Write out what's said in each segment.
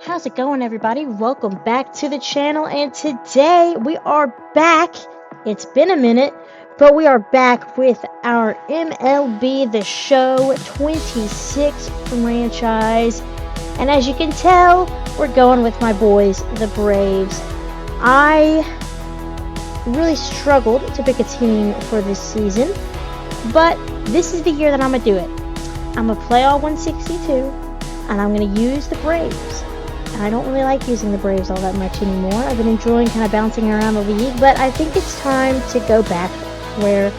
How's it going, everybody? Welcome back to the channel, and today we are back. It's been a minute, but we are back with our MLB The Show 26 franchise. And as you can tell, we're going with my boys, the Braves. I really struggled to pick a team for this season, but this is the year that I'm going to do it. I'm going to play all 162, and I'm going to use the Braves. And I don't really like using the Braves all that much anymore. I've been enjoying kind of bouncing around the league, but I think it's time to go back where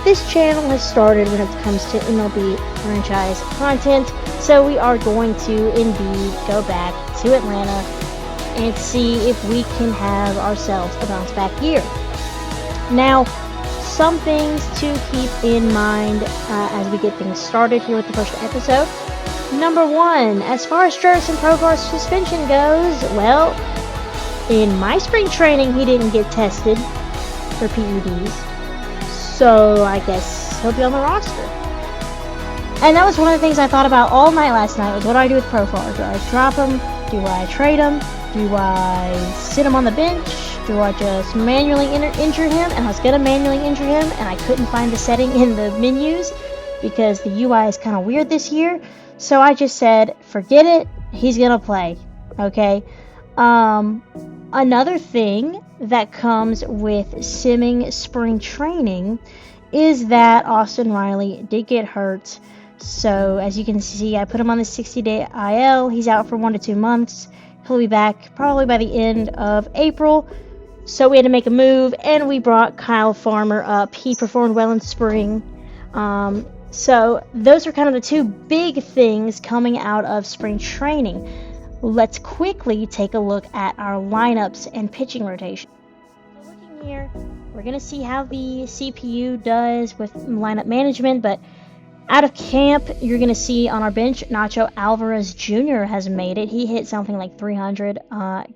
this channel has started when it comes to MLB franchise content. So we are going to indeed go back to Atlanta and see if we can have ourselves a bounce back year. Now, some things to keep in mind as we get things started here with the first episode. Number one, as far as Jurickson Provor's suspension goes, well, in my spring training, he didn't get tested for PEDs, so I guess he'll be on the roster. And that was one of the things I thought about all night last night, was what do I do with Profar? Do I drop him? Do I trade him? Do I sit him on the bench? Do I just manually injure him? And I was going to manually injure him, and I couldn't find the setting in the menus because the UI is kind of weird this year. So I just said, forget it, he's going to play, okay? Another thing that comes with simming spring training is that Austin Riley did get hurt. So as you can see, I put him on the 60-day IL. He's out for 1 to 2 months. He'll be back probably by the end of April. So we had to make a move, and we brought Kyle Farmer up. He performed well in spring. So those are kind of the two big things coming out of spring training. Let's quickly take a look at our lineups and pitching rotation. So looking here, we're going to see how the CPU does with lineup management, but out of camp, you're going to see on our bench, Nacho Alvarez Jr. has made it. He hit something like 300,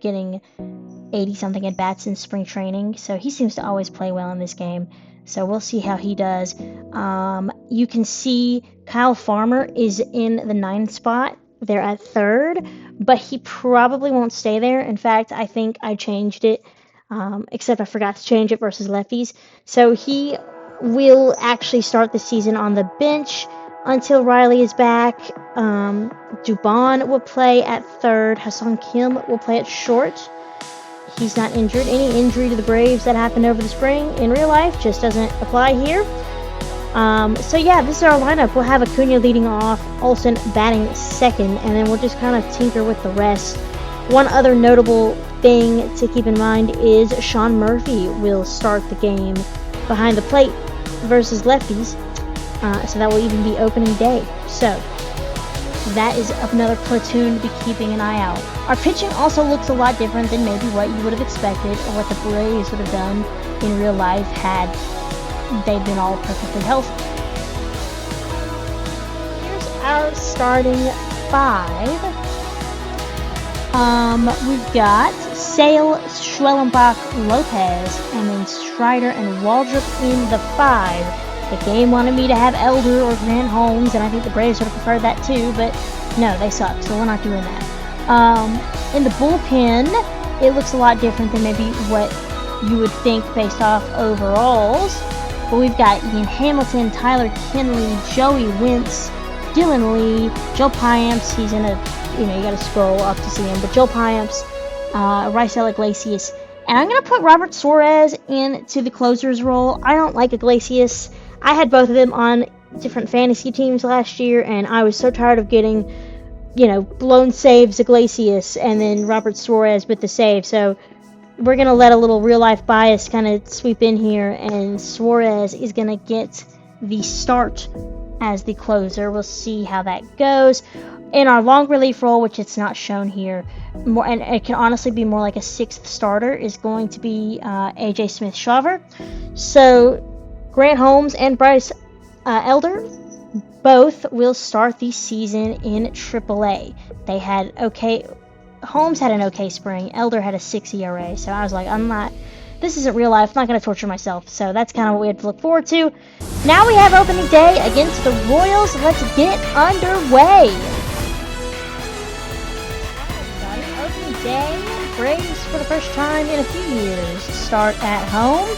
getting 80-something at-bats in spring training, so he seems to always play well in this game. So we'll see how he does. You can see Kyle Farmer is in the 9th spot. They're at 3rd, but he probably won't stay there. In fact, I think I changed it, except I forgot to change it versus lefties. So he will actually start the season on the bench until Riley is back. Dubon will play at 3rd. Hassan Kim will play at short. He's not injured. Any injury to the Braves that happened over the spring in real life just doesn't apply here. So yeah, this is our lineup. We'll have Acuna leading off, Olsen batting 2nd, and then we'll just kind of tinker with the rest. One other notable thing to keep in mind is Sean Murphy will start the game behind the plate versus lefties. So that will even be opening day. So that is another platoon to be keeping an eye out. Our pitching also looks a lot different than maybe what you would have expected or what the Braves would have done in real life had they been all perfectly healthy. Here's our starting 5. We've got Sale, Schwellenbach, Lopez, and then Strider and Waldrop in the 5. The game wanted me to have Elder or Grant Holmes, and I think the Braves would have preferred that too, but no, they suck, so we're not doing that. In the bullpen, it looks a lot different than maybe what you would think based off overalls. But we've got Ian Hamilton, Tyler Kinley, Joey Wentz, Dylan Lee, Joe Piamps. He's in a, you gotta scroll up to see him, but Joe Piamps, Raisel Iglesias, and I'm gonna put Robert Suarez into the closer's role. I don't like Iglesias. I had both of them on different fantasy teams last year, and I was so tired of getting, blown saves Iglesias and then Robert Suarez with the save. So we're going to let a little real-life bias kind of sweep in here, and Suarez is going to get the start as the closer. We'll see how that goes. In our long relief role, which it's not shown here, and it can honestly be more like a 6th starter, is going to be AJ Smith-Shawver. So Grant Holmes and Bryce Elder both will start the season in AAA. They had Holmes had an okay spring. Elder had a 6 ERA. So I was like, this isn't real life. I'm not going to torture myself. So that's kind of what we had to look forward to. Now we have opening day against the Royals. Let's get underway. day. Braves, for the first time in a few years, start at home.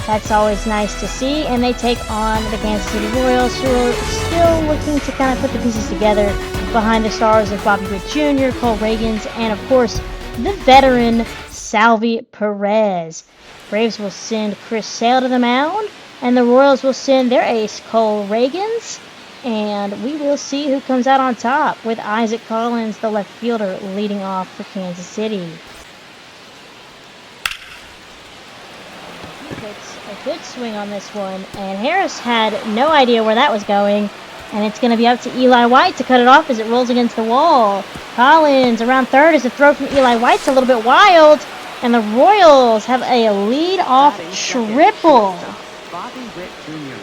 That's always nice to see. And they take on the Kansas City Royals, who are still looking to kind of put the pieces together behind the stars of Bobby Witt Jr., Cole Reagans, and of course, the veteran Salvi Perez. Braves will send Chris Sale to the mound, and the Royals will send their ace, Cole Reagans. And we will see who comes out on top, with Isaac Collins, the left fielder, leading off for Kansas City. He takes a good swing on this one, and Harris had no idea where that was going. And it's going to be up to Eli White to cut it off as it rolls against the wall. Collins around third as a throw from Eli White's a little bit wild. And the Royals have a lead-off triple. Bobby Witt Jr.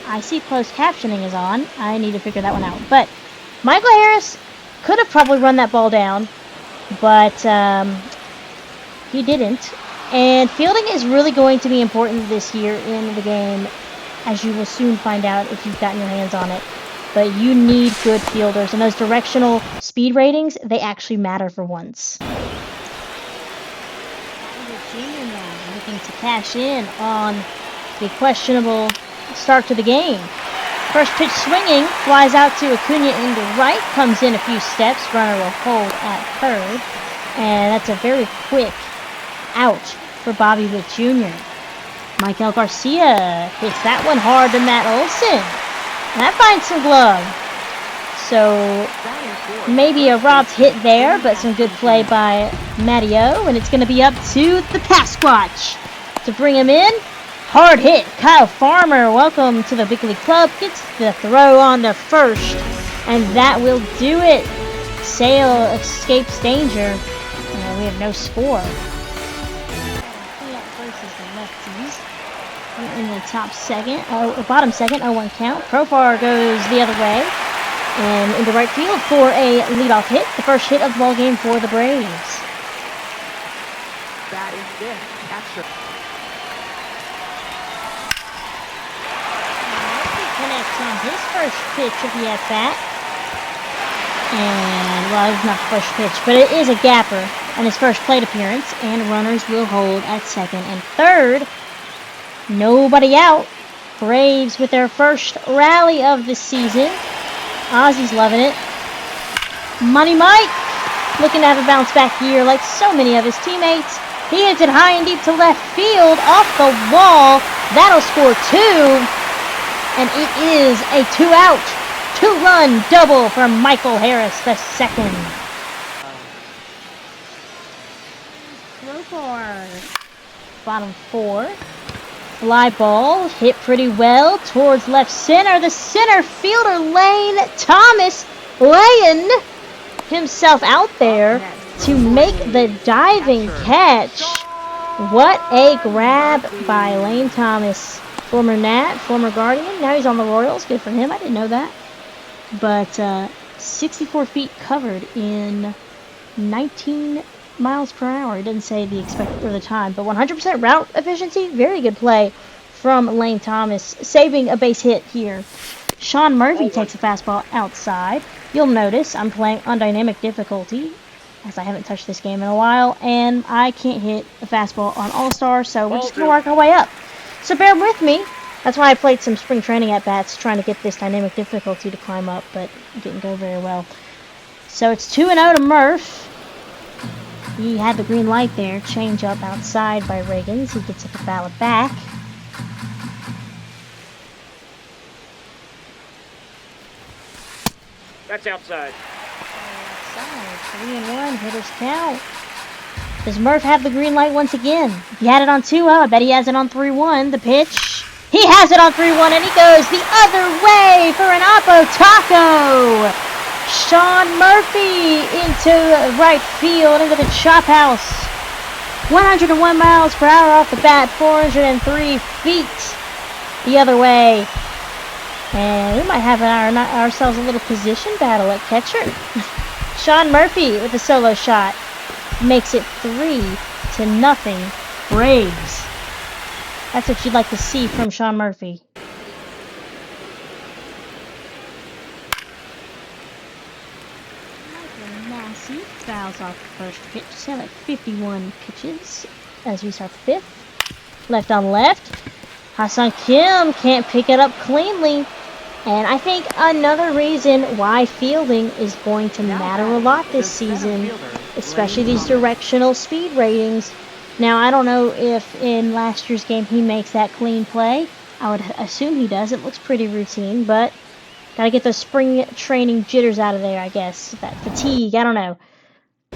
I see closed captioning is on. I need to figure that one out. But Michael Harris could have probably run that ball down, but he didn't. And fielding is really going to be important this year in the game, as you will soon find out if you've gotten your hands on it. But you need good fielders, and those directional speed ratings, they actually matter for once. Junior now looking to cash in on the questionable start to the game. First pitch swinging, flies out to Acuna into right, comes in a few steps, runner will hold at third, and that's a very quick out for Bobby Witt Jr. Michael Garcia hits that one hard to Matt Olson, and that finds some glove. So maybe a robbed hit there, but some good play by Matteo, and it's going to be up to the Pasquatch to bring him in. Hard hit. Kyle Farmer, welcome to the big league club, gets the throw on the first, and that will do it. Sale escapes danger. We have no score. Versus the lefties. In the top second, bottom second, 0-1 count. Profar goes the other way. And into right field for a leadoff hit. The first hit of the ball game for the Braves. That is it. Extra. Connects on his first pitch of the at-bat. And, well, it's not the first pitch, but it is a gapper on his first plate appearance. And runners will hold at second and third. Nobody out. Braves with their first rally of the season. Ozzy's loving it. Money Mike looking to have a bounce back year like so many of his teammates. He hits it high and deep to left field off the wall. That'll score two. And it is a 2-out, 2-run double from Michael Harris the second. Profar. Bottom four. Fly ball hit pretty well towards left center. The center fielder, Lane Thomas, laying himself out there to make the diving catch. What a grab by Lane Thomas. Former Nat, former Guardian. Now he's on the Royals. Good for him. I didn't know that. But 64 feet covered in 19 miles per hour. It doesn't say the expected or the time, but 100% route efficiency. Very good play from Lane Thomas, saving a base hit here. Sean Murphy takes a fastball outside. You'll notice I'm playing on dynamic difficulty, as I haven't touched this game in a while, and I can't hit a fastball on All-Star, so we're just going to work our way up. So bear with me. That's why I played some spring training at-bats, trying to get this dynamic difficulty to climb up, but it didn't go very well. So it's 2-0 to Murph. He had the green light there. Change up outside by Reagans. He gets a ballot back. That's outside. Outside. 3-1. Hitters count. Does Murph have the green light once again? If he had it on 2-0, I bet he has it on 3-1. The pitch. He has it on 3-1, and he goes the other way for an Oppo Taco. Sean Murphy into right field, into the chop house. 101 miles per hour off the bat, 403 feet the other way. And we might have ourselves a little position battle at catcher. Sean Murphy with a solo shot makes it 3-0 Braves. That's what you'd like to see from Sean Murphy. Massey fouls off the first pitch. Sale at 51 pitches as we start the fifth. Left on left. Ha-Seong Kim can't pick it up cleanly. And I think another reason why fielding is going to matter a lot this season, especially these directional speed ratings. Now, I don't know if in last year's game he makes that clean play. I would assume he does. It looks pretty routine, but gotta get those spring training jitters out of there, I guess. That fatigue, I don't know.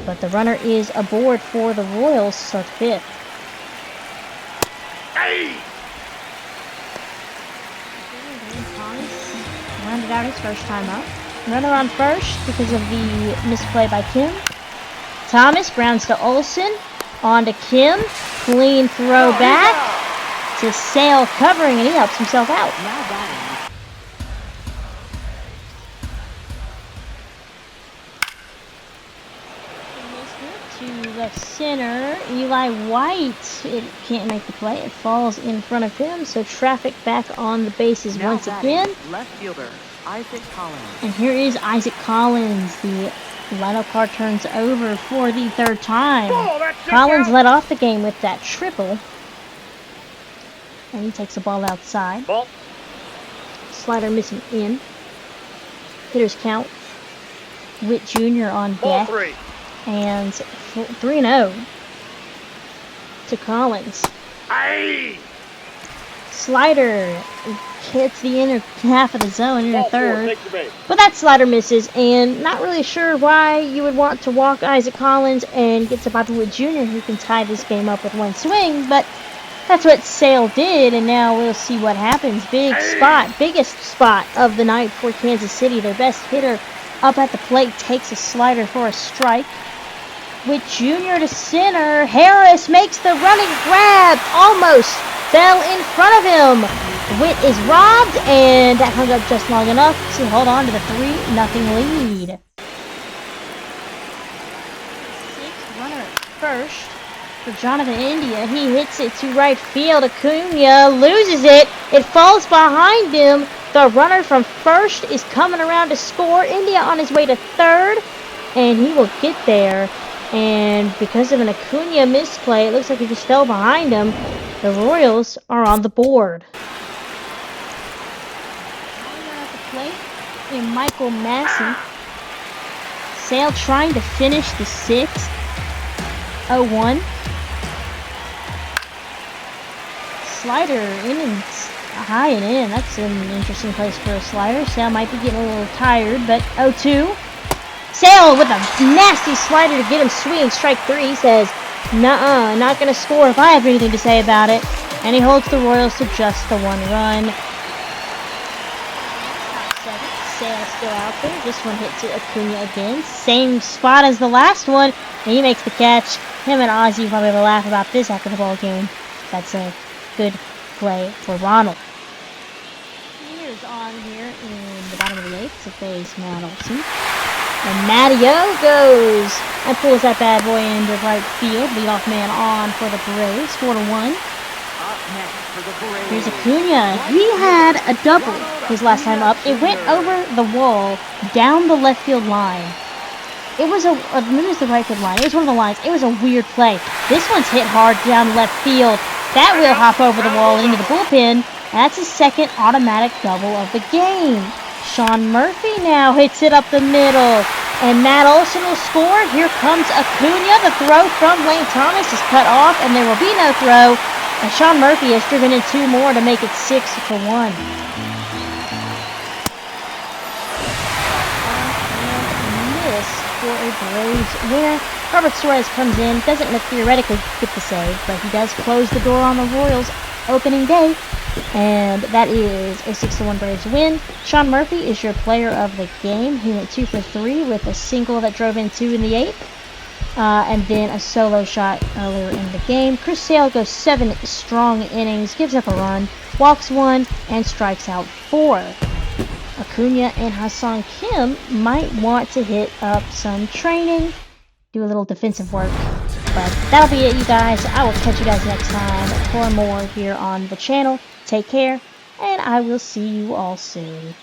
But the runner is aboard for the Royals to start the fifth. Hey! Rounded out his first time up. Runner on first because of the misplay by Kim. Thomas grounds to Olsen. On to Kim. Clean throw back to Sale covering, and he helps himself out. Now batting. To left center, Eli White. It can't make the play. It falls in front of him, so traffic back on the bases Now once batting, again. left fielder Isaac Collins. And here is Isaac Collins. The lineup card turns over for the third time. Collins led off the game with that triple. And he takes the ball outside. Ball. Slider missing in. Hitters count. Witt Jr. on Ball deck. 3. And 3-0 to Collins. Aye! Slider hits the inner half of the zone, inner Ball 4, third. take the base. But that slider misses, and not really sure why you would want to walk Isaac Collins and get to Bobby Witt Jr., who can tie this game up with one swing, but that's what Sale did, and now we'll see what happens. Biggest spot of the night for Kansas City. Their best hitter up at the plate takes a slider for a strike. Witt Jr. to center. Harris makes the running grab. Almost fell in front of him. Witt is robbed, and that hung up just long enough to hold on to the 3-0 lead. Sixth runner at first for Jonathan India. He hits it to right field. Acuna loses it. It falls behind him. The runner from first is coming around to score. India on his way to third, and he will get there. And because of an Acuna misplay, it looks like he just fell behind him. The Royals are on the board. At the plate in Michael Massey. Sale trying to finish the sixth. 0-1. Slider in and high and in. That's an interesting place for a slider. Sale might be getting a little tired, but 0-2. Sale with a nasty slider to get him swinging. Strike three. He says, nuh-uh, not going to score if I have anything to say about it. And he holds the Royals to just the one run. Sale still out there. This one hits it Acuna again. Same spot as the last one. And he makes the catch. Him and Ozzy probably will laugh about this after the ball game. That's a good play for Ronald. Here's on here in the bottom of the eighth to face Matt Olson. And Matteo goes and pulls that bad boy into right field. Leadoff man on for the Braves. 4-1. Here's Acuna. He had a double his last time up. It went over the wall, down the left field line. It was maybe it was the right field line. It was one of the lines. It was a weird play. This one's hit hard down left field. That will hop over the wall into the bullpen. That's his second automatic double of the game. Sean Murphy now hits it up the middle. And Matt Olson will score. Here comes Acuna. The throw from Lane Thomas is cut off, and there will be no throw. And Sean Murphy has driven in two more to make it 6-1. Miss for a Braves winner. Robert Suarez comes in. Doesn't theoretically get the save, but he does close the door on the Royals opening day. And that is a 6-1 Braves win. Sean Murphy is your player of the game. He went 2 for 3 with a single that drove in 2 in the 8th. And then a solo shot earlier in the game. Chris Sale goes 7 strong innings, gives up a run, walks 1, and strikes out 4. Acuna and Ha-Seong Kim might want to hit up some training, do a little defensive work. But that'll be it, you guys. I will catch you guys next time for more here on the channel. Take care, and I will see you all soon.